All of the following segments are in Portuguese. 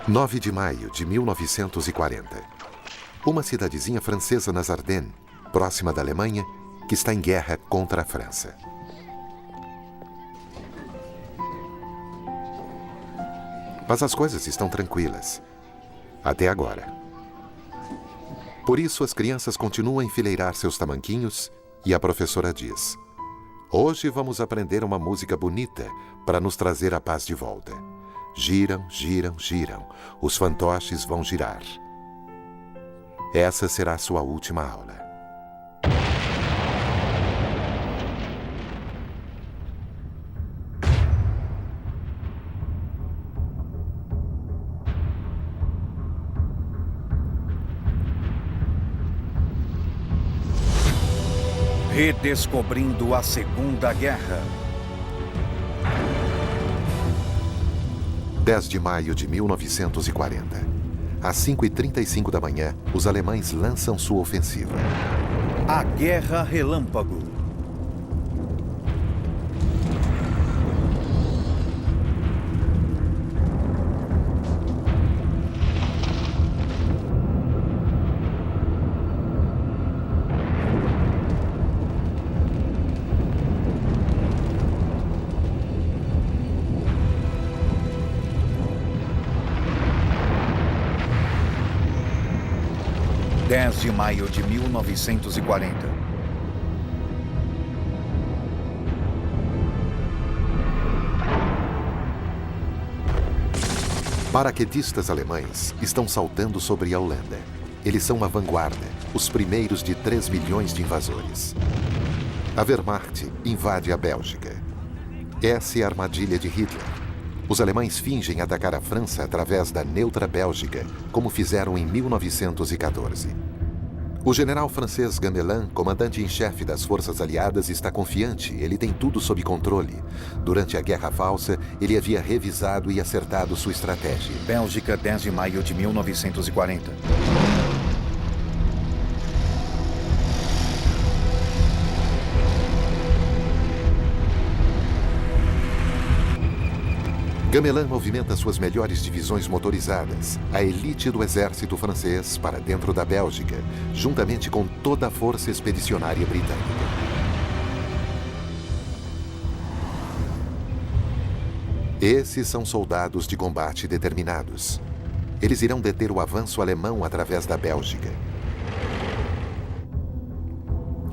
9 de maio de 1940. Uma cidadezinha francesa nas Ardennes, próxima da Alemanha, que está em guerra contra a França. Mas as coisas estão tranquilas. Até agora. Por isso, as crianças continuam a enfileirar seus tamanquinhos e a professora diz: hoje vamos aprender uma música bonita para nos trazer a paz de volta. Giram, giram, giram. Os fantoches vão girar. Essa será a sua última aula. Redescobrindo a Segunda Guerra. 10 de maio de 1940. Às 5h35 da manhã, os alemães lançam sua ofensiva. A Guerra Relâmpago. De maio de 1940. Paraquedistas alemães estão saltando sobre a Holanda. Eles são uma vanguarda, os primeiros de 3 milhões de invasores. A Wehrmacht invade a Bélgica. Essa é a armadilha de Hitler. Os alemães fingem atacar a França através da neutra Bélgica, como fizeram em 1914. O general francês Gamelin, comandante em chefe das forças aliadas, está confiante. Ele tem tudo sob controle. Durante a Guerra Falsa, ele havia revisado e acertado sua estratégia. Bélgica, 10 de maio de 1940. Gamelin movimenta suas melhores divisões motorizadas, a elite do exército francês, para dentro da Bélgica, juntamente com toda a força expedicionária britânica. Esses são soldados de combate determinados. Eles irão deter o avanço alemão através da Bélgica.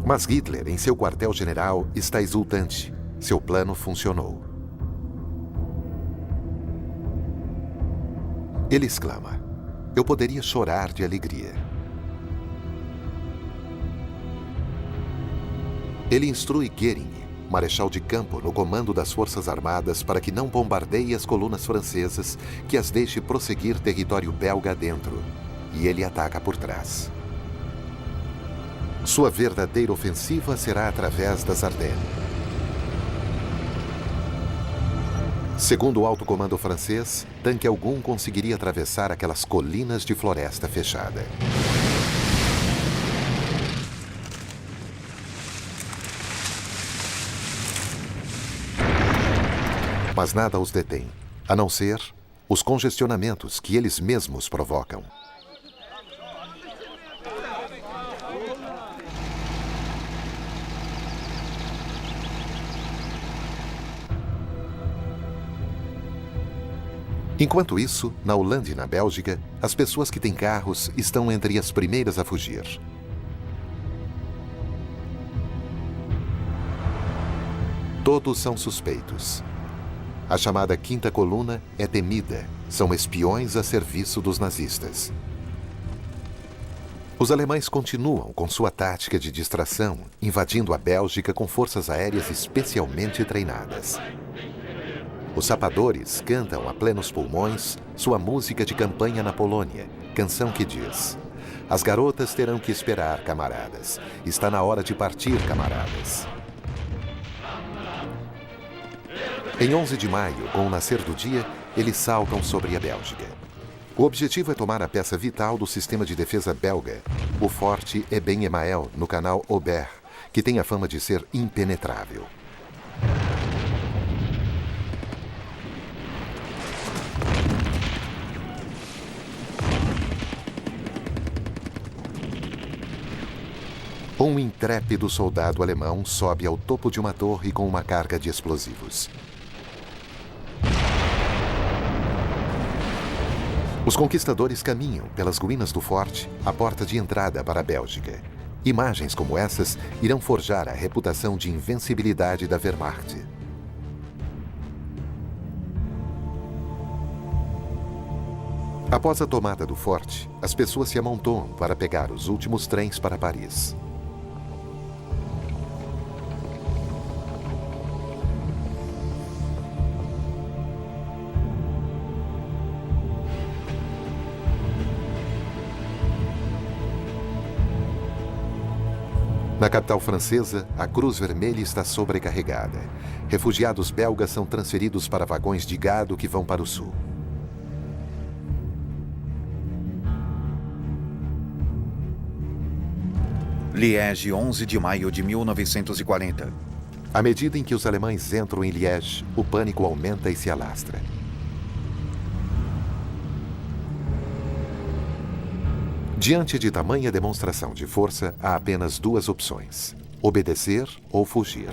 Mas Hitler, em seu quartel-general, está exultante. Seu plano funcionou. Ele exclama: eu poderia chorar de alegria. Ele instrui Goering, marechal de campo no comando das Forças Armadas, para que não bombardeie as colunas francesas, que as deixe prosseguir território belga adentro. E ele ataca por trás. Sua verdadeira ofensiva será através das Ardennes. Segundo o alto comando francês, tanque algum conseguiria atravessar aquelas colinas de floresta fechada. Mas nada os detém, a não ser os congestionamentos que eles mesmos provocam. Enquanto isso, na Holanda e na Bélgica, as pessoas que têm carros estão entre as primeiras a fugir. Todos são suspeitos. A chamada Quinta Coluna é temida. São espiões a serviço dos nazistas. Os alemães continuam com sua tática de distração, invadindo a Bélgica com forças aéreas especialmente treinadas. Os sapadores cantam a plenos pulmões sua música de campanha na Polônia, canção que diz: as garotas terão que esperar, camaradas. Está na hora de partir, camaradas. Em 11 de maio, com o nascer do dia, eles saltam sobre a Bélgica. O objetivo é tomar a peça vital do sistema de defesa belga, o Forte Eben-Emael, no canal Aubert, que tem a fama de ser impenetrável. Um intrépido soldado alemão sobe ao topo de uma torre com uma carga de explosivos. Os conquistadores caminham pelas ruínas do forte, a porta de entrada para a Bélgica. Imagens como essas irão forjar a reputação de invencibilidade da Wehrmacht. Após a tomada do forte, as pessoas se amontoam para pegar os últimos trens para Paris. Na capital francesa, a Cruz Vermelha está sobrecarregada. Refugiados belgas são transferidos para vagões de gado que vão para o sul. Liege, 11 de maio de 1940. À medida em que os alemães entram em Liege, o pânico aumenta e se alastra. Diante de tamanha demonstração de força, há apenas duas opções: obedecer ou fugir.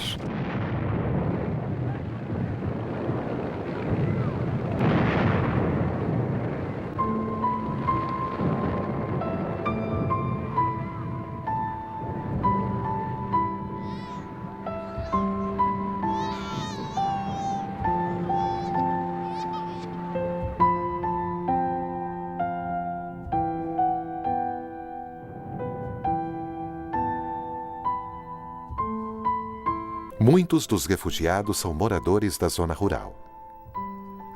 Muitos dos refugiados são moradores da zona rural.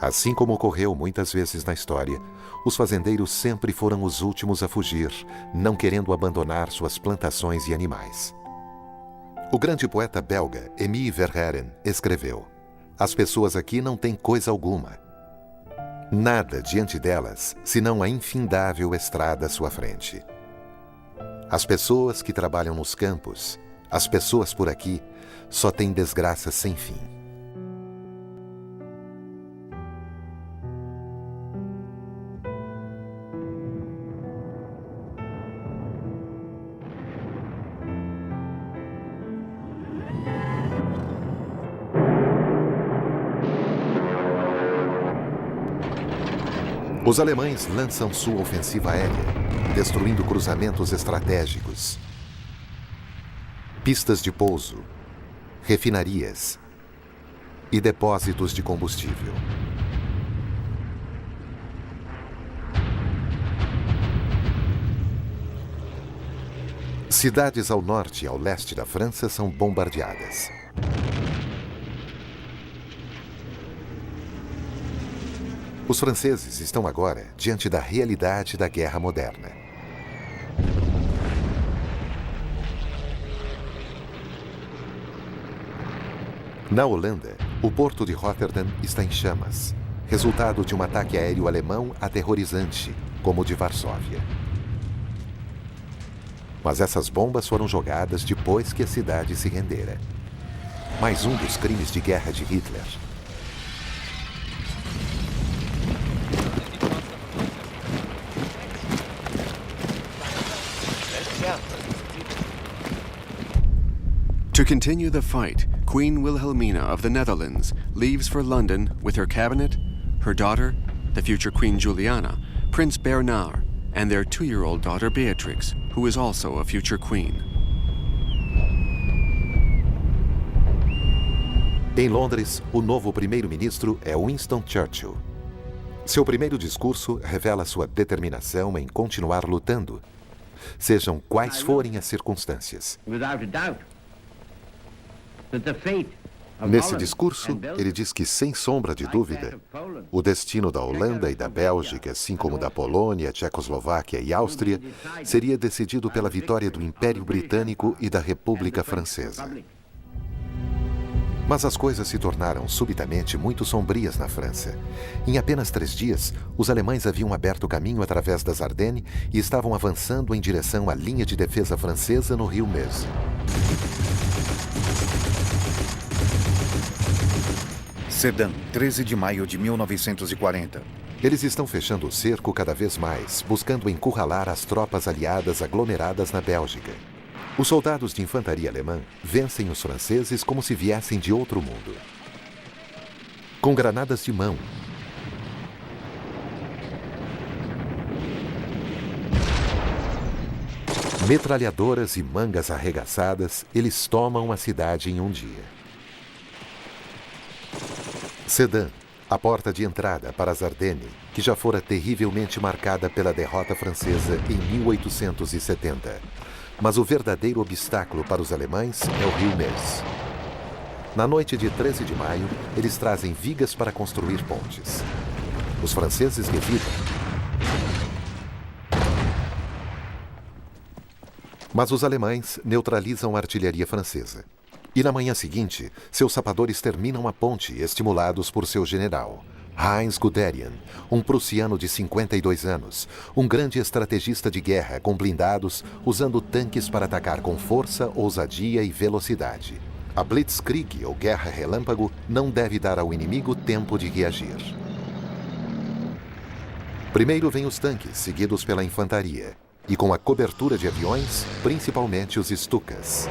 Assim como ocorreu muitas vezes na história, os fazendeiros sempre foram os últimos a fugir, não querendo abandonar suas plantações e animais. O grande poeta belga Émile Verhaeren escreveu: "As pessoas aqui não têm coisa alguma. Nada diante delas, senão a infindável estrada à sua frente. As pessoas que trabalham nos campos, as pessoas por aqui, só têm desgraça sem fim." Os alemães lançam sua ofensiva aérea, destruindo cruzamentos estratégicos, pistas de pouso, refinarias e depósitos de combustível. Cidades ao norte e ao leste da França são bombardeadas. Os franceses estão agora diante da realidade da guerra moderna. Na Holanda, o porto de Rotterdam está em chamas, resultado de um ataque aéreo alemão aterrorizante, como o de Varsóvia. Mas essas bombas foram jogadas depois que a cidade se rendera. Mais um dos crimes de guerra de Hitler. To continue the fight, Queen Wilhelmina of the Netherlands leaves for London with her cabinet, her daughter, the future Queen Juliana, Prince Bernard, and their 2-year-old daughter Beatrix, who is also a future queen. Em Londres, o novo primeiro-ministro é Winston Churchill. Seu primeiro discurso revela sua determinação em continuar lutando, sejam quais forem as circunstâncias. Nesse discurso, ele diz que, sem sombra de dúvida, o destino da Holanda e da Bélgica, assim como da Polônia, Tchecoslováquia e Áustria, seria decidido pela vitória do Império Britânico e da República Francesa. Mas as coisas se tornaram subitamente muito sombrias na França. Em apenas 3 dias, os alemães haviam aberto o caminho através das Ardennes e estavam avançando em direção à linha de defesa francesa no rio Meuse. Sedan, 13 de maio de 1940. Eles estão fechando o cerco cada vez mais, buscando encurralar as tropas aliadas aglomeradas na Bélgica. Os soldados de infantaria alemã vencem os franceses como se viessem de outro mundo. Com granadas de mão, metralhadoras e mangas arregaçadas, eles tomam a cidade em um dia. Sedan, a porta de entrada para as Ardennes, que já fora terrivelmente marcada pela derrota francesa em 1870. Mas o verdadeiro obstáculo para os alemães é o rio Meuse. Na noite de 13 de maio, eles trazem vigas para construir pontes. Os franceses revidam. Mas os alemães neutralizam a artilharia francesa. E na manhã seguinte, seus sapadores terminam a ponte, estimulados por seu general, Heinz Guderian, um prussiano de 52 anos, um grande estrategista de guerra com blindados, usando tanques para atacar com força, ousadia e velocidade. A Blitzkrieg, ou Guerra Relâmpago, não deve dar ao inimigo tempo de reagir. Primeiro vêm os tanques, seguidos pela infantaria, e com a cobertura de aviões, principalmente os Stukas.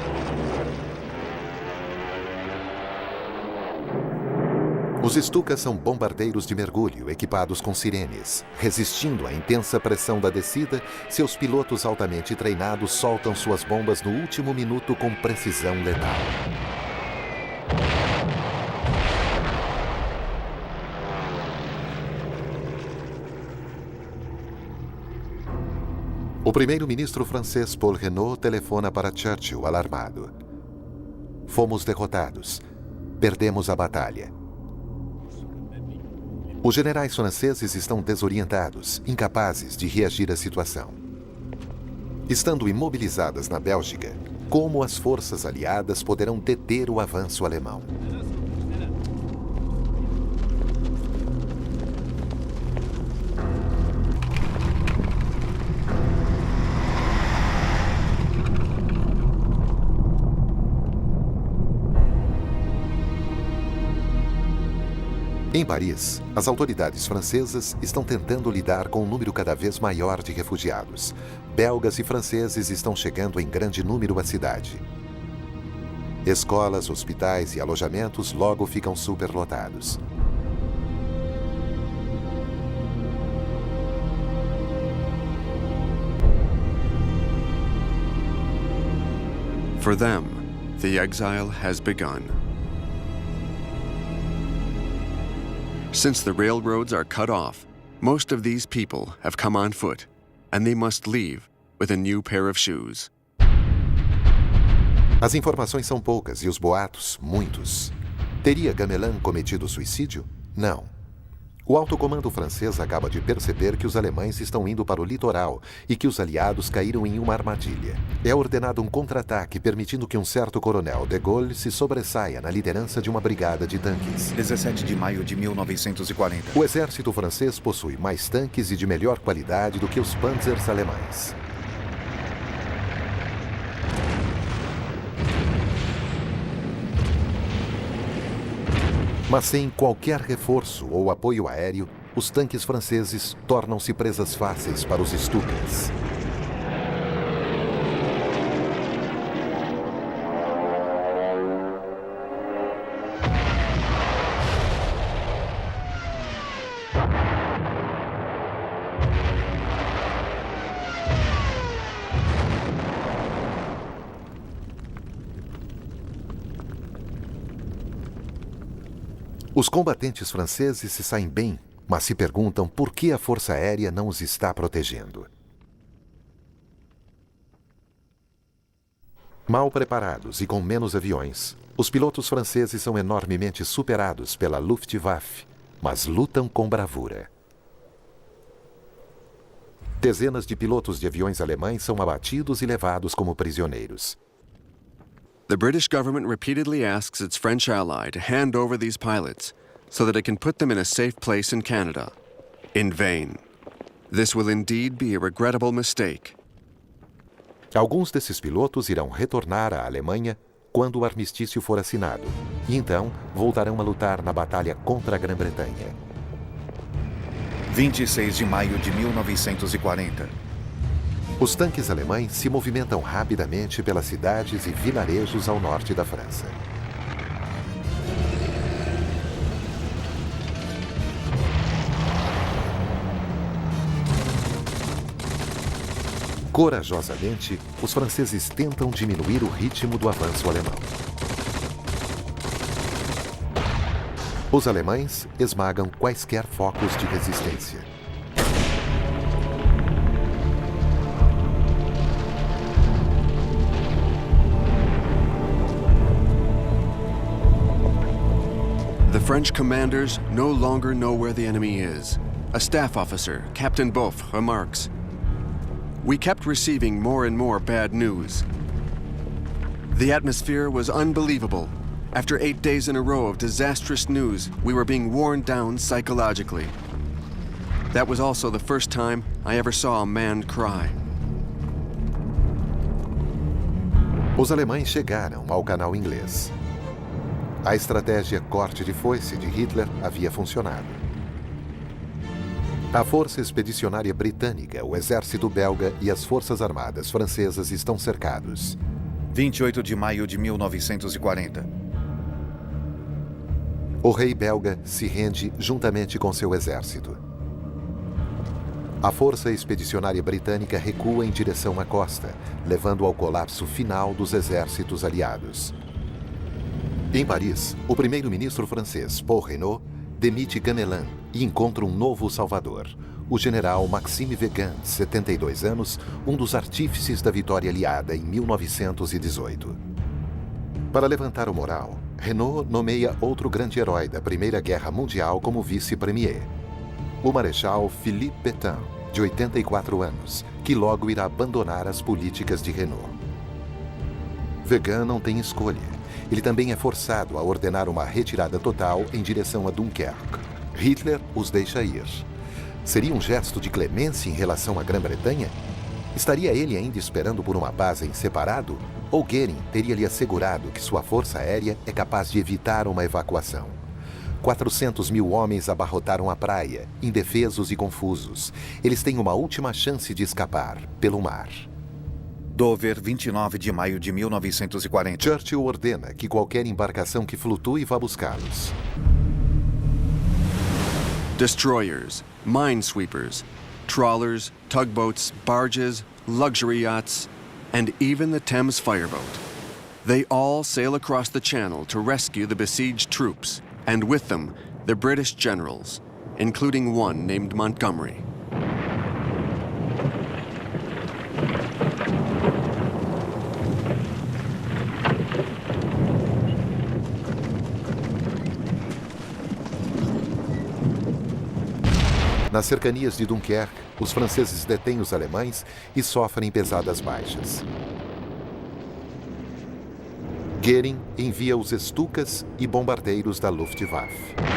Os Stukas são bombardeiros de mergulho equipados com sirenes. Resistindo à intensa pressão da descida, seus pilotos altamente treinados soltam suas bombas no último minuto com precisão letal. O primeiro-ministro francês Paul Reynaud telefona para Churchill alarmado. Fomos derrotados. Perdemos a batalha. Os generais franceses estão desorientados, incapazes de reagir à situação. Estando imobilizadas na Bélgica, como as forças aliadas poderão deter o avanço alemão? Em Paris, as autoridades francesas estão tentando lidar com um número cada vez maior de refugiados. Belgas e franceses estão chegando em grande número à cidade. Escolas, hospitais e alojamentos logo ficam superlotados. For them, the exile has begun. Since the railroads are cut off, most of these people have come on foot, and they must leave with a new pair of shoes. As informações são poucas e os boatos, muitos. Teria Gamelin cometido suicídio? Não. O alto comando francês acaba de perceber que os alemães estão indo para o litoral e que os aliados caíram em uma armadilha. É ordenado um contra-ataque, permitindo que um certo coronel de Gaulle se sobressaia na liderança de uma brigada de tanques. 17 de maio de 1940. O exército francês possui mais tanques e de melhor qualidade do que os panzers alemães. Mas sem qualquer reforço ou apoio aéreo, os tanques franceses tornam-se presas fáceis para os Stukas. Os combatentes franceses se saem bem, mas se perguntam por que a Força Aérea não os está protegendo. Mal preparados e com menos aviões, os pilotos franceses são enormemente superados pela Luftwaffe, mas lutam com bravura. Dezenas de pilotos de aviões alemães são abatidos e levados como prisioneiros. The British government repeatedly asks its French ally to hand over these pilots so that it can put them in a safe place in Canada. In vain. This will indeed be a regrettable mistake. Alguns desses pilotos irão retornar à Alemanha quando o armistício for assinado, e então voltarão a lutar na batalha contra a Grã-Bretanha. 26 de maio de 1940. Os tanques alemães se movimentam rapidamente pelas cidades e vilarejos ao norte da França. Corajosamente, os franceses tentam diminuir o ritmo do avanço alemão. Os alemães esmagam quaisquer focos de resistência. The French commanders no longer know where the enemy is. A staff officer, Captain Beauf, remarks, "We kept receiving more and more bad news. The atmosphere was unbelievable. After 8 days in a row of disastrous news, we were being worn down psychologically. That was also the first time I ever saw a man cry." Os alemães chegaram ao Canal Inglês. A estratégia corte de foice de Hitler havia funcionado. A Força Expedicionária Britânica, o Exército Belga e as Forças Armadas Francesas estão cercados. 28 de maio de 1940. O rei belga se rende juntamente com seu exército. A Força Expedicionária Britânica recua em direção à costa, levando ao colapso final dos exércitos aliados. Em Paris, o primeiro-ministro francês, Paul Reynaud, demite Gamelin e encontra um novo salvador, o general Maxime Weygand, 72 anos, um dos artífices da vitória aliada em 1918. Para levantar o moral, Reynaud nomeia outro grande herói da Primeira Guerra Mundial como vice-premier, o Marechal Philippe Pétain, de 84 anos, que logo irá abandonar as políticas de Reynaud. Weygand não tem escolha. Ele também é forçado a ordenar uma retirada total em direção a Dunkerque. Hitler os deixa ir. Seria um gesto de clemência em relação à Grã-Bretanha? Estaria ele ainda esperando por uma paz em separado? Ou Goering teria lhe assegurado que sua força aérea é capaz de evitar uma evacuação? 400 mil homens abarrotaram a praia, indefesos e confusos. Eles têm uma última chance de escapar, pelo mar. Dover, 29 de maio de 1940. Churchill ordena que qualquer embarcação que flutue vá buscá-los. Destroyers, minesweepers, trawlers, tugboats, barges, luxury yachts, and even the Thames fireboat. They all sail across the channel to rescue the besieged troops, and with them, the British generals, including one named Montgomery. Nas cercanias de Dunkerque, os franceses detêm os alemães e sofrem pesadas baixas. Goering envia os Stukas e bombardeiros da Luftwaffe. –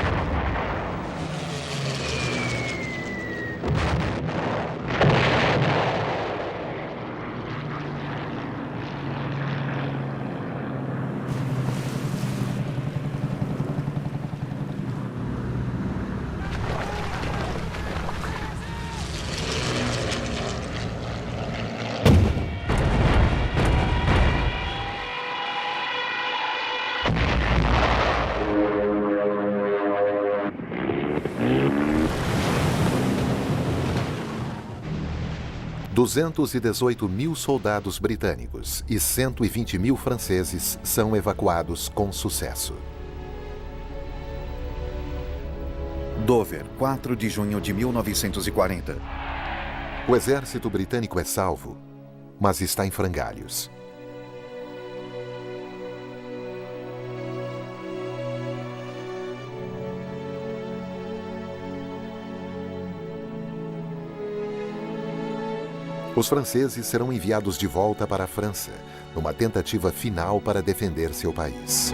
218 mil soldados britânicos e 120 mil franceses são evacuados com sucesso. Dover, 4 de junho de 1940. O exército britânico é salvo, mas está em frangalhos. Os franceses serão enviados de volta para a França, numa tentativa final para defender seu país.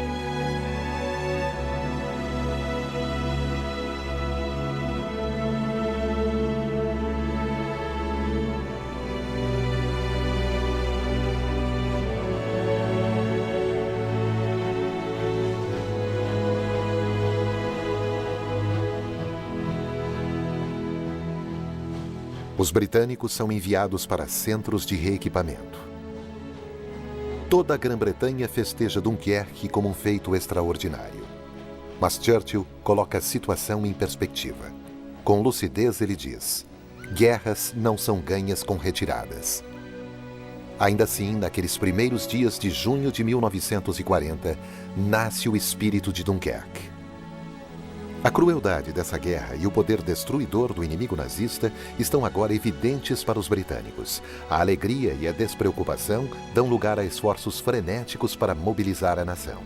Os britânicos são enviados para centros de reequipamento. Toda a Grã-Bretanha festeja Dunkerque como um feito extraordinário. Mas Churchill coloca a situação em perspectiva. Com lucidez ele diz: guerras não são ganhas com retiradas. Ainda assim, naqueles primeiros dias de junho de 1940, nasce o espírito de Dunkerque. A crueldade dessa guerra e o poder destruidor do inimigo nazista estão agora evidentes para os britânicos. A alegria e a despreocupação dão lugar a esforços frenéticos para mobilizar a nação.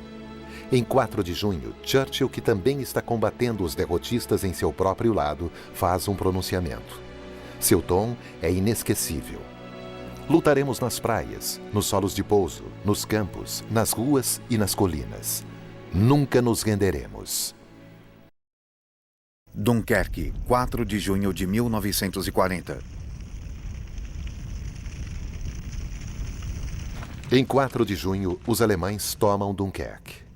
Em 4 de junho, Churchill, que também está combatendo os derrotistas em seu próprio lado, faz um pronunciamento. Seu tom é inesquecível. Lutaremos nas praias, nos solos de pouso, nos campos, nas ruas e nas colinas. Nunca nos renderemos. Dunkerque, 4 de junho de 1940. Em 4 de junho, os alemães tomam Dunkerque.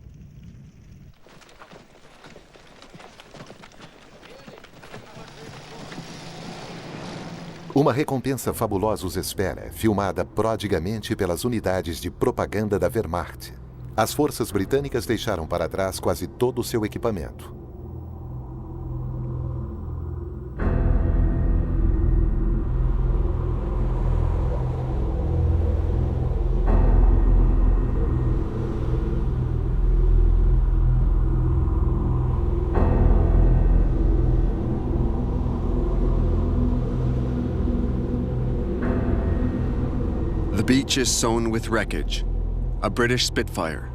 Uma recompensa fabulosa os espera, filmada prodigamente pelas unidades de propaganda da Wehrmacht. As forças britânicas deixaram para trás quase todo o seu equipamento. The beach is sown with wreckage, a British Spitfire,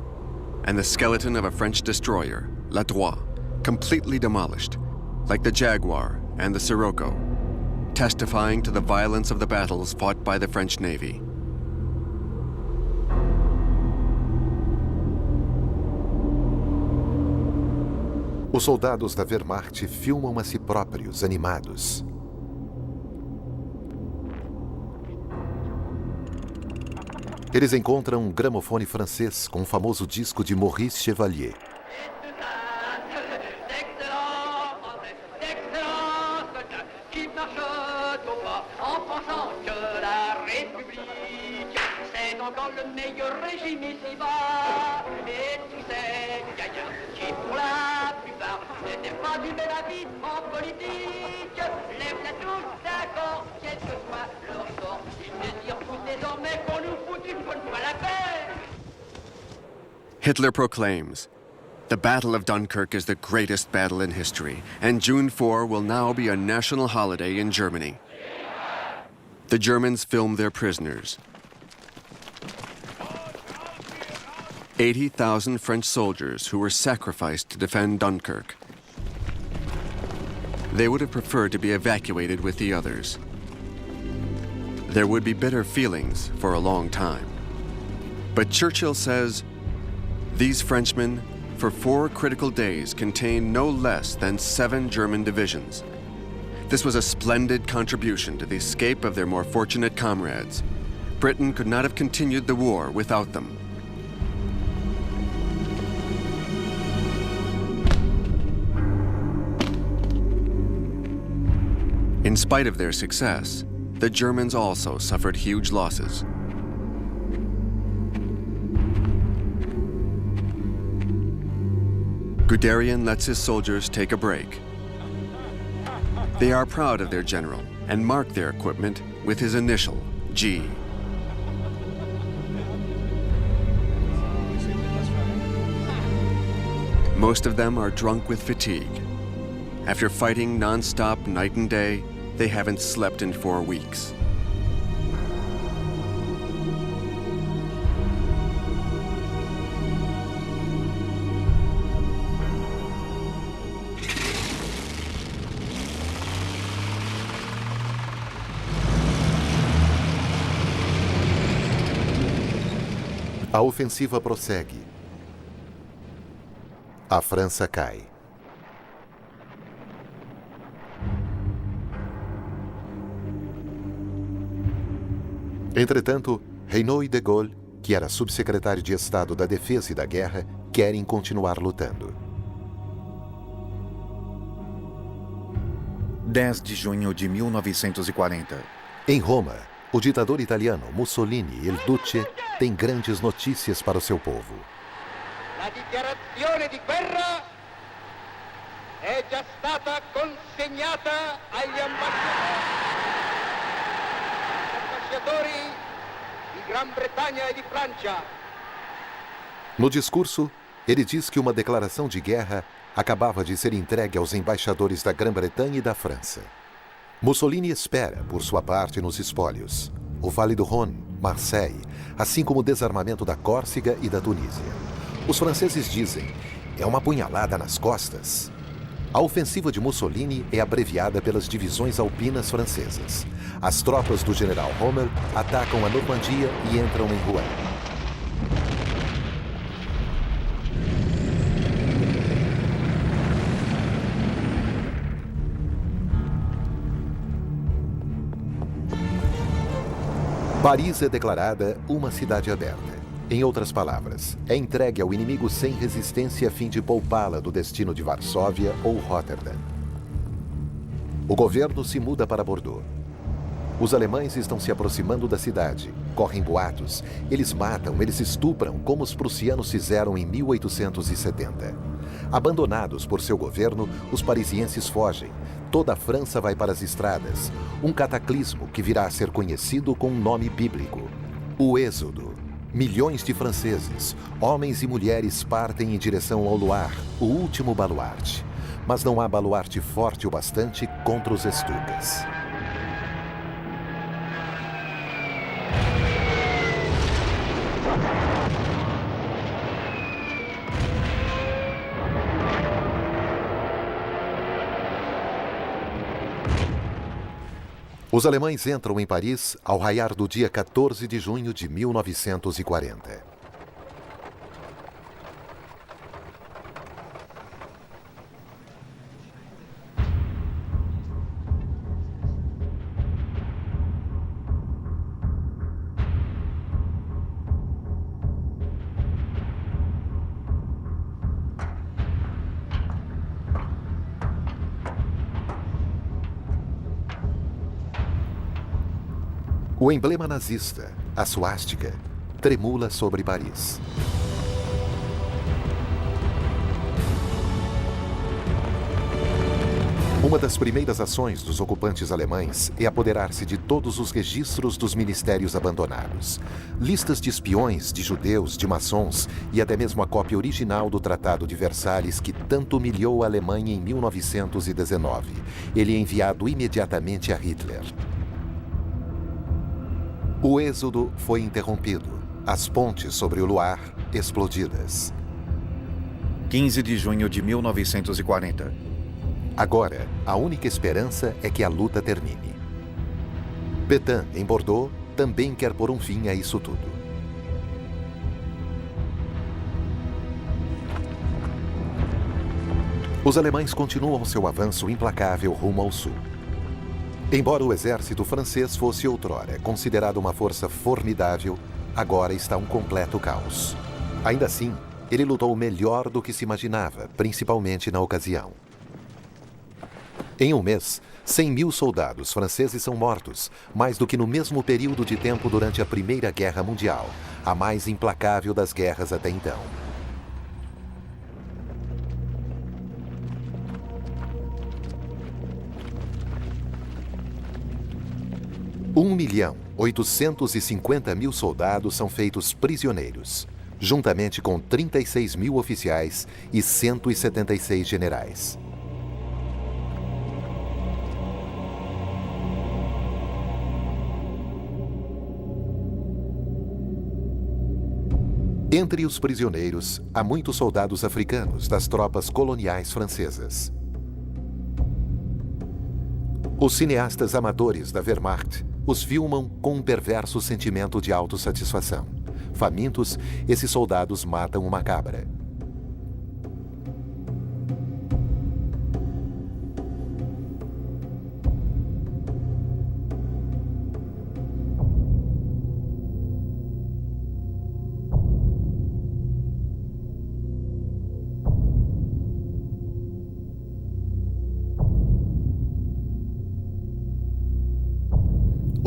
and the skeleton of a French destroyer, La Droite, completely demolished, like the Jaguar and the Sirocco, testifying to the violence of the battles fought by the French Navy. Os soldados da Wehrmacht filmam a si próprios, animados. Eles encontram um gramofone francês com o famoso disco de Maurice Chevalier. Hitler proclaims, "The Battle of Dunkirk is the greatest battle in history, and June 4 will now be a national holiday in Germany." The Germans film their prisoners. 80,000 French soldiers who were sacrificed to defend Dunkirk. They would have preferred to be evacuated with the others. There would be bitter feelings for a long time. But Churchill says, these Frenchmen, for 4 critical days, contained no less than 7 German divisions. This was a splendid contribution to the escape of their more fortunate comrades. Britain could not have continued the war without them. In spite of their success, the Germans also suffered huge losses. Guderian lets his soldiers take a break. They are proud of their general and mark their equipment with his initial, G. Most of them are drunk with fatigue. After fighting non-stop night and day, they haven't slept in 4 weeks. A ofensiva prossegue. A França cai. Entretanto, Reynaud de Gaulle, que era subsecretário de Estado da Defesa e da Guerra, querem continuar lutando. 10 de junho de 1940. Em Roma, o ditador italiano Mussolini Il Duce tem grandes notícias para o seu povo. La dichiarazione di guerra è già stata consegnata agli ambasciatori di Gran Bretagna e di Francia. No discurso, ele diz que uma declaração de guerra acabava de ser entregue aos embaixadores da Grã-Bretanha e da França. Mussolini espera, por sua parte, nos espólios, o Vale do Rhône, Marseille, assim como o desarmamento da Córcega e da Tunísia. Os franceses dizem, é uma punhalada nas costas. A ofensiva de Mussolini é abreviada pelas divisões alpinas francesas. As tropas do general Rommel atacam a Normandia e entram em Rouen. Paris é declarada uma cidade aberta. Em outras palavras, é entregue ao inimigo sem resistência a fim de poupá-la do destino de Varsóvia ou Rotterdam. O governo se muda para Bordeaux. Os alemães estão se aproximando da cidade. Correm boatos. Eles matam, eles estupram, como os prussianos fizeram em 1870. Abandonados por seu governo, os parisienses fogem. Toda a França vai para as estradas. Um cataclismo que virá a ser conhecido com um nome bíblico: o Êxodo. Milhões de franceses, homens e mulheres, partem em direção ao Loire, o último baluarte. Mas não há baluarte forte o bastante contra os estucas. Os alemães entram em Paris ao raiar do dia 14 de junho de 1940. O emblema nazista, a suástica, tremula sobre Paris. Uma das primeiras ações dos ocupantes alemães é apoderar-se de todos os registros dos ministérios abandonados. Listas de espiões, de judeus, de maçons e até mesmo a cópia original do Tratado de Versalhes que tanto humilhou a Alemanha em 1919. Ele é enviado imediatamente a Hitler. O êxodo foi interrompido. As pontes sobre o Loire explodidas. 15 de junho de 1940. Agora, a única esperança é que a luta termine. Pétain, em Bordeaux, também quer pôr um fim a isso tudo. Os alemães continuam seu avanço implacável rumo ao sul. Embora o exército francês fosse outrora considerado uma força formidável, agora está um completo caos. Ainda assim, ele lutou melhor do que se imaginava, principalmente na ocasião. Em um mês, 100.000 soldados franceses são mortos, mais do que no mesmo período de tempo durante a Primeira Guerra Mundial, a mais implacável das guerras até então. – 1.850.000 soldados são feitos prisioneiros, juntamente com 36.000 oficiais e 176 generais. Entre os prisioneiros, há muitos soldados africanos das tropas coloniais francesas. Os cineastas amadores da Wehrmacht os filmam com um perverso sentimento de autossatisfação. Famintos, esses soldados matam uma cabra.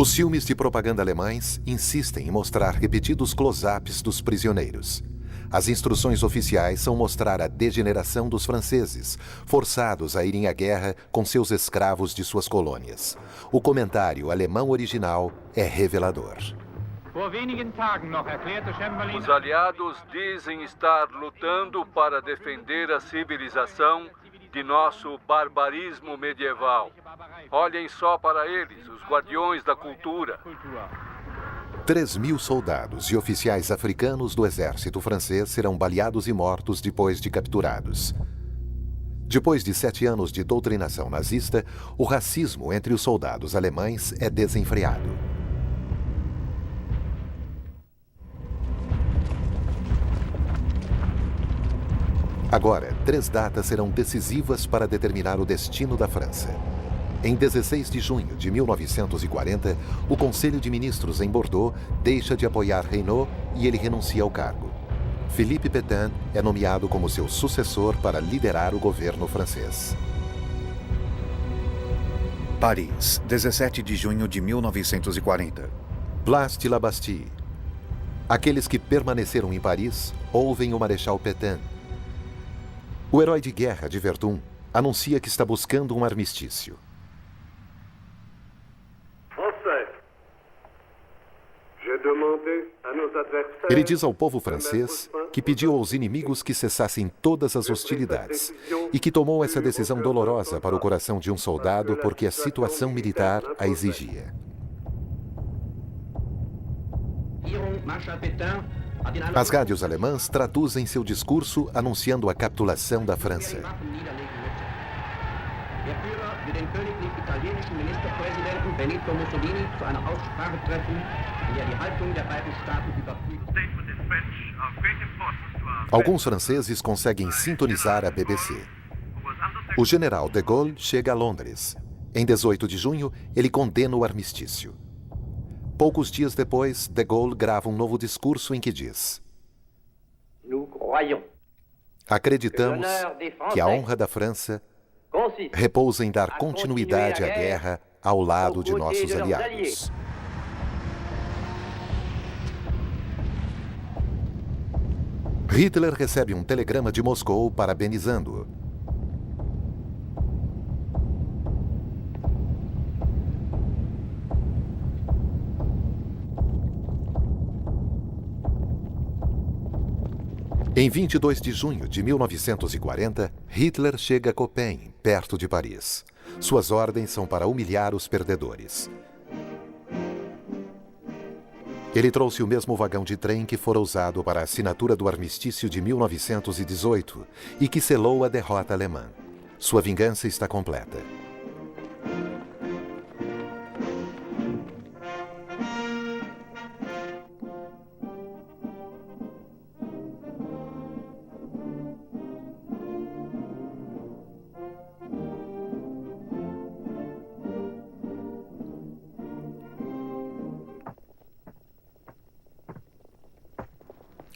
Os filmes de propaganda alemães insistem em mostrar repetidos close-ups dos prisioneiros. As instruções oficiais são mostrar a degeneração dos franceses, forçados a irem à guerra com seus escravos de suas colônias. O comentário alemão original é revelador. Os aliados dizem estar lutando para defender a civilização de nosso barbarismo medieval. Olhem só para eles, os guardiões da cultura. 3.000 soldados e oficiais africanos do exército francês serão baleados e mortos depois de capturados. Depois de 7 anos de doutrinação nazista, o racismo entre os soldados alemães é desenfreado. Agora, 3 datas serão decisivas para determinar o destino da França. Em 16 de junho de 1940, o Conselho de Ministros em Bordeaux deixa de apoiar Reynaud e ele renuncia ao cargo. Philippe Pétain é nomeado como seu sucessor para liderar o governo francês. Paris, 17 de junho de 1940. Place de la Bastille. Aqueles que permaneceram em Paris ouvem o Marechal Pétain. O herói de guerra de Verdun anuncia que está buscando um armistício. Ele diz ao povo francês que pediu aos inimigos que cessassem todas as hostilidades e que tomou essa decisão dolorosa para o coração de um soldado porque a situação militar a exigia. As rádios alemãs traduzem seu discurso anunciando a capitulação da França. Alguns franceses conseguem sintonizar a BBC. O general de Gaulle chega a Londres. Em 18 de junho, ele condena o armistício. Poucos dias depois, de Gaulle grava um novo discurso em que diz: acreditamos que a honra da França repousa em dar continuidade à guerra ao lado de nossos aliados. Hitler recebe um telegrama de Moscou parabenizando-o. Em 22 de junho de 1940, Hitler chega a Copenhague, perto de Paris. Suas ordens são para humilhar os perdedores. Ele trouxe o mesmo vagão de trem que fora usado para a assinatura do armistício de 1918 e que selou a derrota alemã. Sua vingança está completa.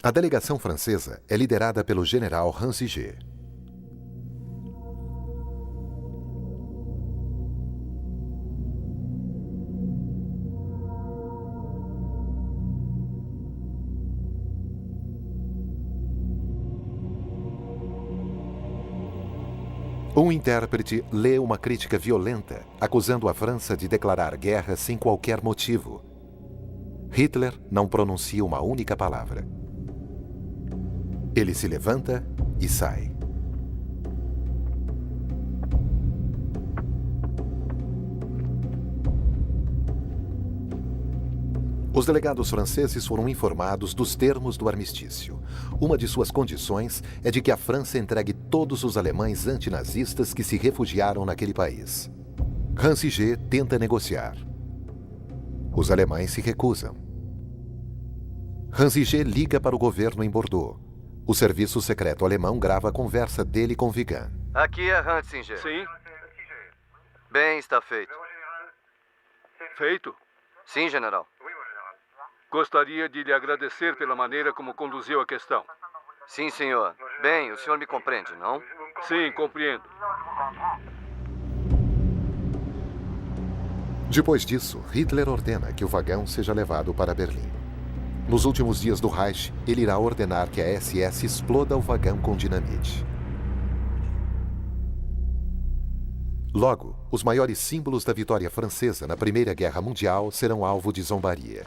A delegação francesa é liderada pelo general Ransiger. Um intérprete lê uma crítica violenta, acusando a França de declarar guerra sem qualquer motivo. Hitler não pronuncia uma única palavra. Ele se levanta e sai. Os delegados franceses foram informados dos termos do armistício. Uma de suas condições é de que a França entregue todos os alemães antinazistas que se refugiaram naquele país. Ransiger tenta negociar. Os alemães se recusam. Ransiger liga para o governo em Bordeaux. O serviço secreto alemão grava a conversa dele com Vigan. Aqui é Ransinger. Sim? Bem, está feito. Feito? Sim, general. Gostaria de lhe agradecer pela maneira como conduziu a questão. Sim, senhor. Bem, o senhor me compreende, não? Sim, compreendo. Depois disso, Hitler ordena que o vagão seja levado para Berlim. Nos últimos dias do Reich, ele irá ordenar que a SS exploda o vagão com dinamite. Logo, os maiores símbolos da vitória francesa na Primeira Guerra Mundial serão alvo de zombaria.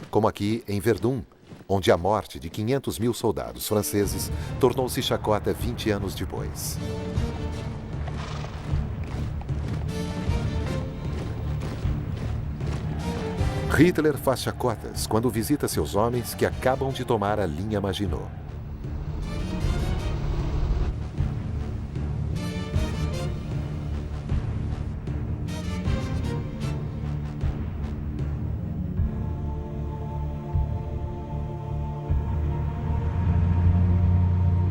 Como aqui em Verdun, onde a morte de 500 mil soldados franceses tornou-se chacota 20 anos depois. Hitler faz chacotas quando visita seus homens que acabam de tomar a linha Maginot.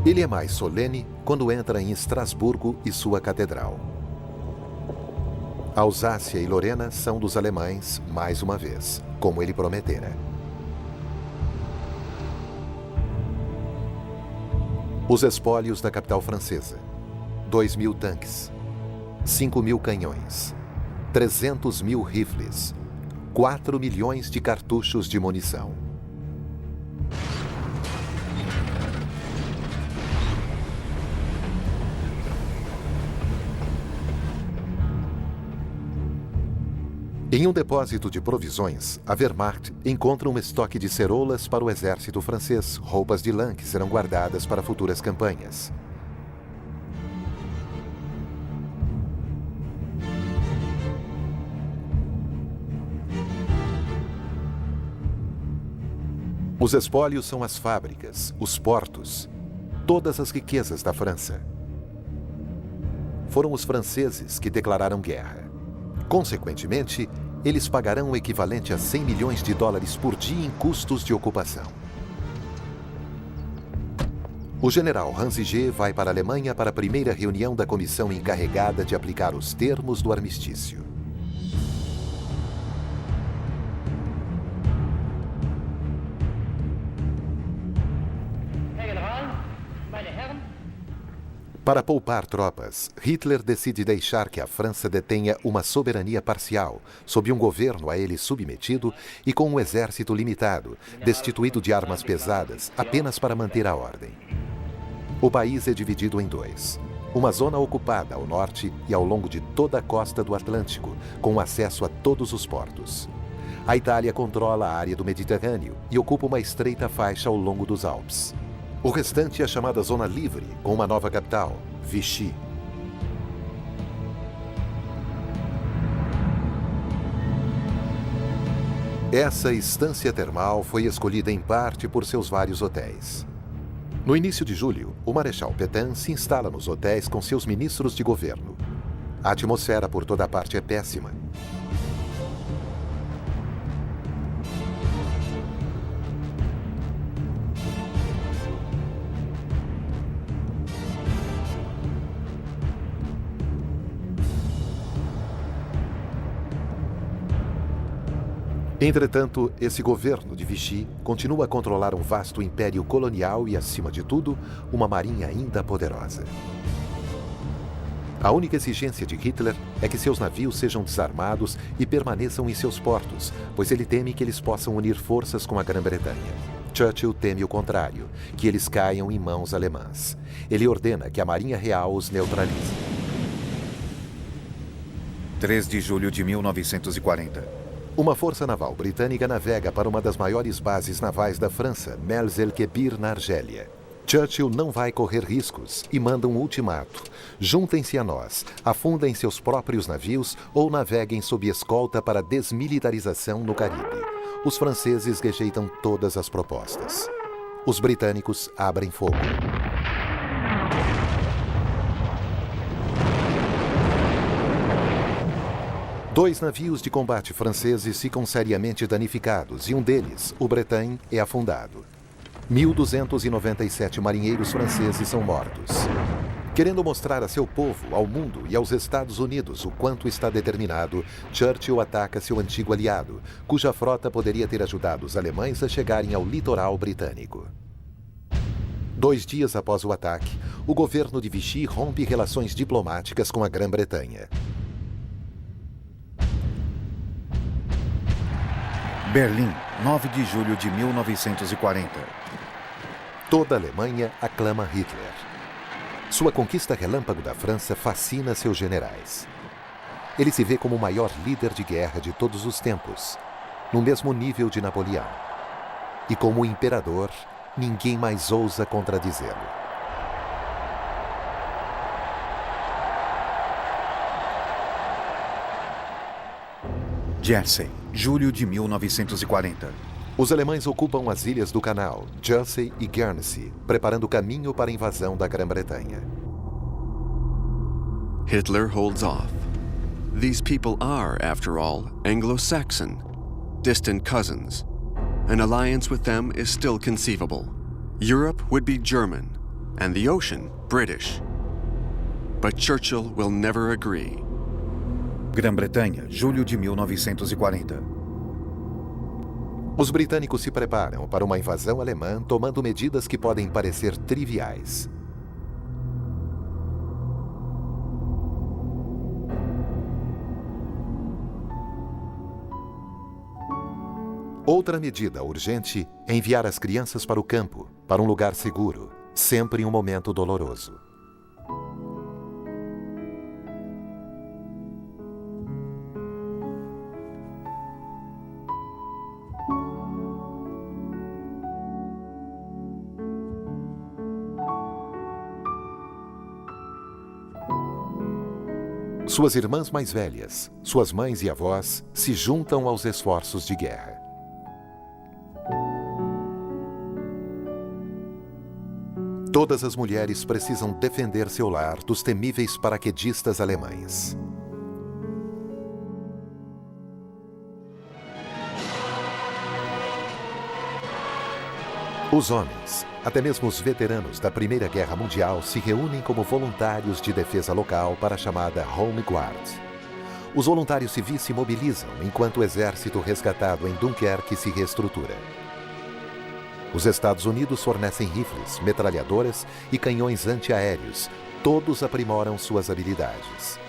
Ele é mais solene quando entra em Estrasburgo e sua catedral. Alsácia e Lorena são dos alemães, mais uma vez, como ele prometera. Os espólios da capital francesa: 2.000 tanques, 5.000 canhões, 300.000 rifles, 4 milhões de cartuchos de munição. Em um depósito de provisões, a Wehrmacht encontra um estoque de ceroulas para o exército francês, roupas de lã que serão guardadas para futuras campanhas. Os espólios são as fábricas, os portos, todas as riquezas da França. Foram os franceses que declararam guerra. Consequentemente, eles pagarão o equivalente a 100 milhões de dólares por dia em custos de ocupação. O general Hansiger vai para a Alemanha para a primeira reunião da comissão encarregada de aplicar os termos do armistício. Para poupar tropas, Hitler decide deixar que a França detenha uma soberania parcial, sob um governo a ele submetido e com um exército limitado, destituído de armas pesadas apenas para manter a ordem. O país é dividido em dois: uma zona ocupada ao norte e ao longo de toda a costa do Atlântico, com acesso a todos os portos. A Itália controla a área do Mediterrâneo e ocupa uma estreita faixa ao longo dos Alpes. O restante é chamada Zona Livre, com uma nova capital, Vichy. Essa estância termal foi escolhida em parte por seus vários hotéis. No início de julho, o Marechal Pétain se instala nos hotéis com seus ministros de governo. A atmosfera por toda parte é péssima. Entretanto, esse governo de Vichy continua a controlar um vasto império colonial e, acima de tudo, uma marinha ainda poderosa. A única exigência de Hitler é que seus navios sejam desarmados e permaneçam em seus portos, pois ele teme que eles possam unir forças com a Grã-Bretanha. Churchill teme o contrário, que eles caiam em mãos alemãs. Ele ordena que a Marinha Real os neutralize. 3 de julho de 1940. Uma força naval britânica navega para uma das maiores bases navais da França, Mels-el-Kebir, na Argélia. Churchill não vai correr riscos e manda um ultimato: juntem-se a nós, afundem seus próprios navios ou naveguem sob escolta para desmilitarização no Caribe. Os franceses rejeitam todas as propostas. Os britânicos abrem fogo. Dois navios de combate franceses ficam seriamente danificados e um deles, o Bretagne, é afundado. 1.297 marinheiros franceses são mortos. Querendo mostrar a seu povo, ao mundo e aos Estados Unidos o quanto está determinado, Churchill ataca seu antigo aliado, cuja frota poderia ter ajudado os alemães a chegarem ao litoral britânico. 2 dias após o ataque, o governo de Vichy rompe relações diplomáticas com a Grã-Bretanha. Berlim, 9 de julho de 1940. Toda a Alemanha aclama Hitler. Sua conquista relâmpago da França fascina seus generais. Ele se vê como o maior líder de guerra de todos os tempos, no mesmo nível de Napoleão. E como imperador, ninguém mais ousa contradizê-lo. Jersey, julho de 1940. Os alemães ocupam as ilhas do Canal, Jersey e Guernsey, preparando o caminho para a invasão da Grã-Bretanha. Hitler holds off. These people are, after all, Anglo-Saxon, distant cousins. An alliance with them is still conceivable. Europe would be German, and the ocean British. But Churchill will never agree. Grã-Bretanha, julho de 1940. Os britânicos se preparam para uma invasão alemã, tomando medidas que podem parecer triviais. Outra medida urgente é enviar as crianças para o campo, para um lugar seguro, sempre em um momento doloroso. Suas irmãs mais velhas, suas mães e avós, se juntam aos esforços de guerra. Todas as mulheres precisam defender seu lar dos temíveis paraquedistas alemães. Os homens, até mesmo os veteranos da Primeira Guerra Mundial, se reúnem como voluntários de defesa local para a chamada Home Guard. Os voluntários civis se mobilizam enquanto o exército resgatado em Dunkerque se reestrutura. Os Estados Unidos fornecem rifles, metralhadoras e canhões antiaéreos. Todos aprimoram suas habilidades.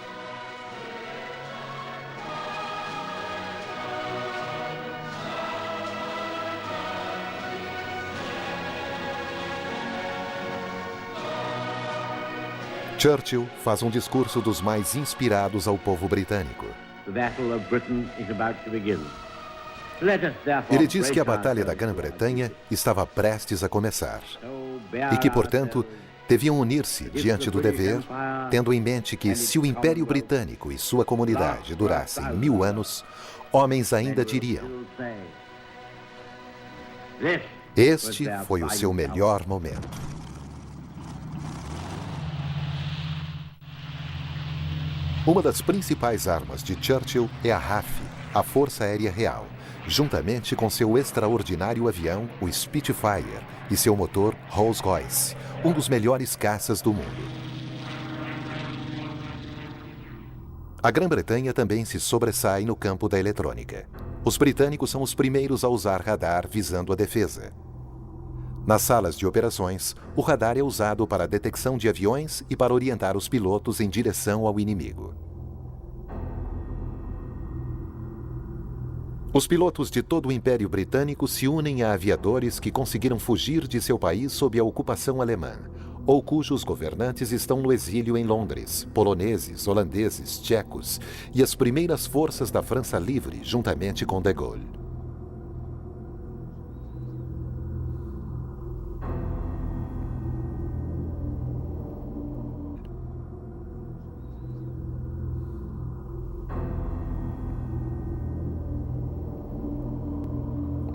Churchill faz um discurso dos mais inspirados ao povo britânico. Ele diz que a Batalha da Grã-Bretanha estava prestes a começar e que, portanto, deviam unir-se diante do dever, tendo em mente que, se o Império Britânico e sua comunidade durassem 1000 anos, homens ainda diriam: este foi o seu melhor momento. Uma das principais armas de Churchill é a RAF, a Força Aérea Real, juntamente com seu extraordinário avião, o Spitfire, e seu motor Rolls-Royce, um dos melhores caças do mundo. A Grã-Bretanha também se sobressai no campo da eletrônica. Os britânicos são os primeiros a usar radar visando a defesa. Nas salas de operações, o radar é usado para a detecção de aviões e para orientar os pilotos em direção ao inimigo. Os pilotos de todo o Império Britânico se unem a aviadores que conseguiram fugir de seu país sob a ocupação alemã, ou cujos governantes estão no exílio em Londres, poloneses, holandeses, tchecos e as primeiras forças da França Livre, juntamente com de Gaulle.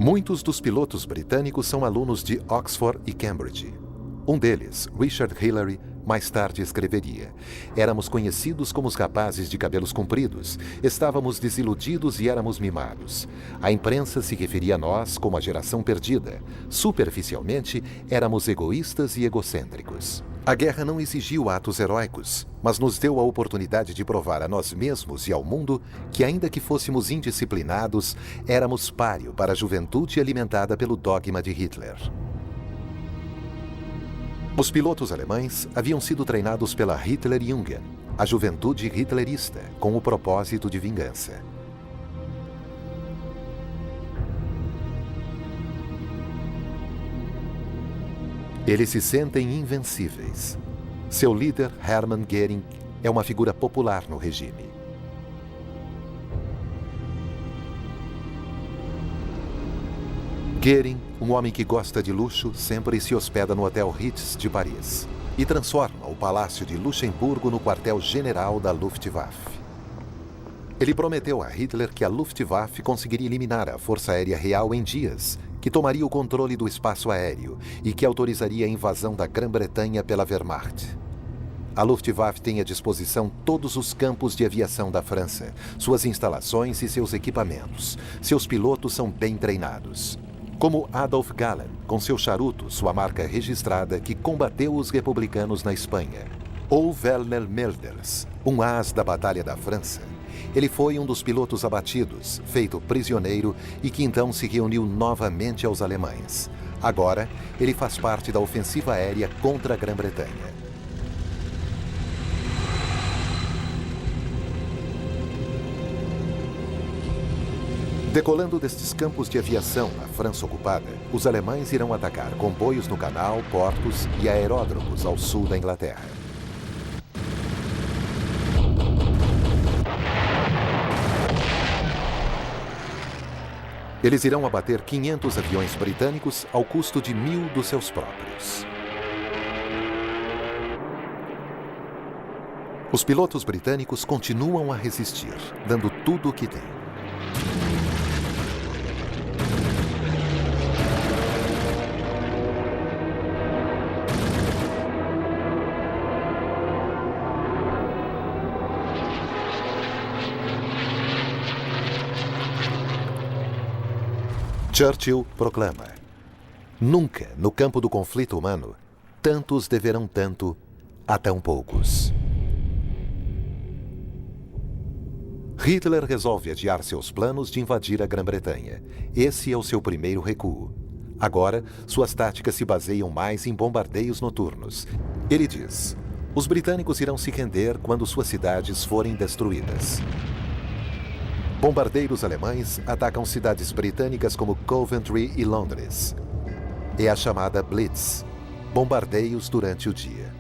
Muitos dos pilotos britânicos são alunos de Oxford e Cambridge. Um deles, Richard Hillary, mais tarde escreveria: éramos conhecidos como os rapazes de cabelos compridos, estávamos desiludidos e éramos mimados. A imprensa se referia a nós como a geração perdida. Superficialmente, éramos egoístas e egocêntricos. A guerra não exigiu atos heróicos, mas nos deu a oportunidade de provar a nós mesmos e ao mundo que, ainda que fôssemos indisciplinados, éramos páreo para a juventude alimentada pelo dogma de Hitler. Os pilotos alemães haviam sido treinados pela Hitlerjugend, a juventude hitlerista, com o propósito de vingança. Eles se sentem invencíveis. Seu líder, Hermann Göring, é uma figura popular no regime. Göring, um homem que gosta de luxo, sempre se hospeda no Hotel Ritz de Paris e transforma o Palácio de Luxemburgo no quartel-general da Luftwaffe. Ele prometeu a Hitler que a Luftwaffe conseguiria eliminar a Força Aérea Real em dias, que tomaria o controle do espaço aéreo e que autorizaria a invasão da Grã-Bretanha pela Wehrmacht. A Luftwaffe tem à disposição todos os campos de aviação da França, suas instalações e seus equipamentos. Seus pilotos são bem treinados. Como Adolf Galland, com seu charuto, sua marca registrada, que combateu os republicanos na Espanha. Ou Werner Melders, um as da Batalha da França. Ele foi um dos pilotos abatidos, feito prisioneiro e que então se reuniu novamente aos alemães. Agora, ele faz parte da ofensiva aérea contra a Grã-Bretanha. Decolando destes campos de aviação na França ocupada, os alemães irão atacar comboios no canal, portos e aeródromos ao sul da Inglaterra. Eles irão abater 500 aviões britânicos ao custo de 1.000 dos seus próprios. Os pilotos britânicos continuam a resistir, dando tudo o que têm. Churchill proclama: nunca, no campo do conflito humano, tantos deverão tanto a tão poucos. Hitler resolve adiar seus planos de invadir a Grã-Bretanha. Esse é o seu primeiro recuo. Agora, suas táticas se baseiam mais em bombardeios noturnos. Ele diz: os britânicos irão se render quando suas cidades forem destruídas. Bombardeiros alemães atacam cidades britânicas como Coventry e Londres. É a chamada Blitz, bombardeios durante o dia.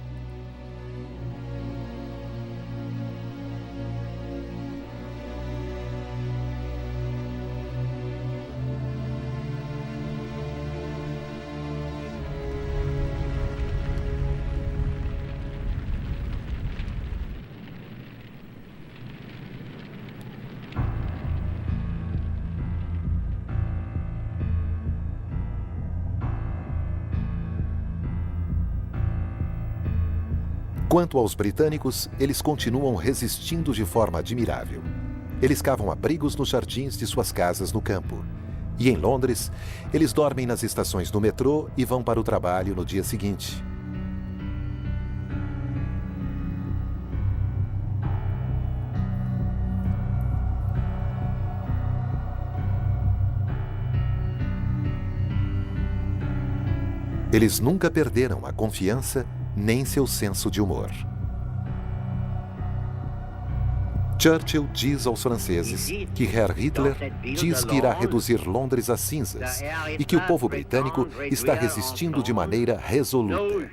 Quanto aos britânicos, eles continuam resistindo de forma admirável. Eles cavam abrigos nos jardins de suas casas no campo. E em Londres, eles dormem nas estações do metrô e vão para o trabalho no dia seguinte. Eles nunca perderam a confiança nem seu senso de humor. Churchill diz aos franceses que Herr Hitler diz que irá reduzir Londres a cinzas e que o povo britânico está resistindo de maneira resoluta.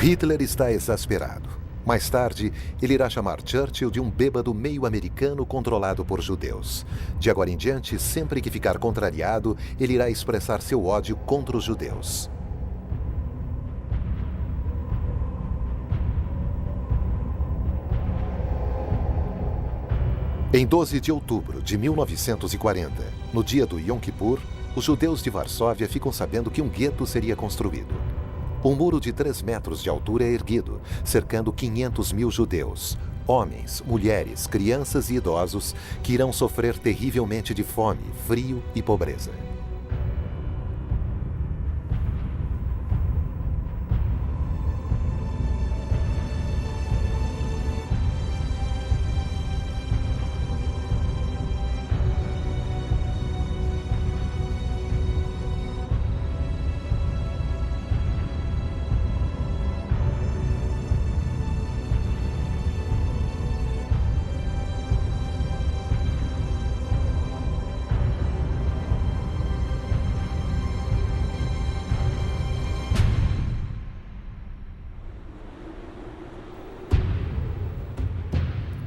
Hitler está exasperado. Mais tarde, ele irá chamar Churchill de um bêbado meio americano controlado por judeus. De agora em diante, sempre que ficar contrariado, ele irá expressar seu ódio contra os judeus. Em 12 de outubro de 1940, no dia do Yom Kippur, os judeus de Varsóvia ficam sabendo que um gueto seria construído. Um muro de 3 metros de altura é erguido, cercando 500.000 judeus, homens, mulheres, crianças e idosos que irão sofrer terrivelmente de fome, frio e pobreza.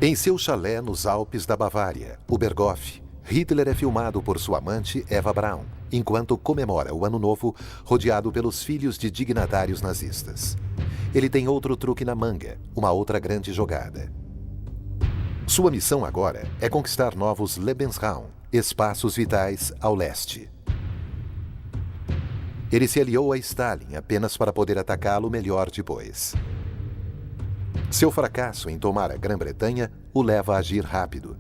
Em seu chalé nos Alpes da Bavária, Oberghof, Hitler é filmado por sua amante Eva Braun, enquanto comemora o Ano Novo rodeado pelos filhos de dignatários nazistas. Ele tem outro truque na manga, uma outra grande jogada. Sua missão agora é conquistar novos Lebensraum, espaços vitais ao leste. Ele se aliou a Stalin apenas para poder atacá-lo melhor depois. Seu fracasso em tomar a Grã-Bretanha o leva a agir rápido.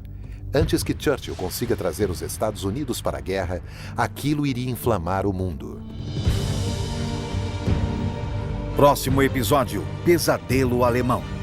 Antes que Churchill consiga trazer os Estados Unidos para a guerra, aquilo iria inflamar o mundo. Próximo episódio: Pesadelo Alemão.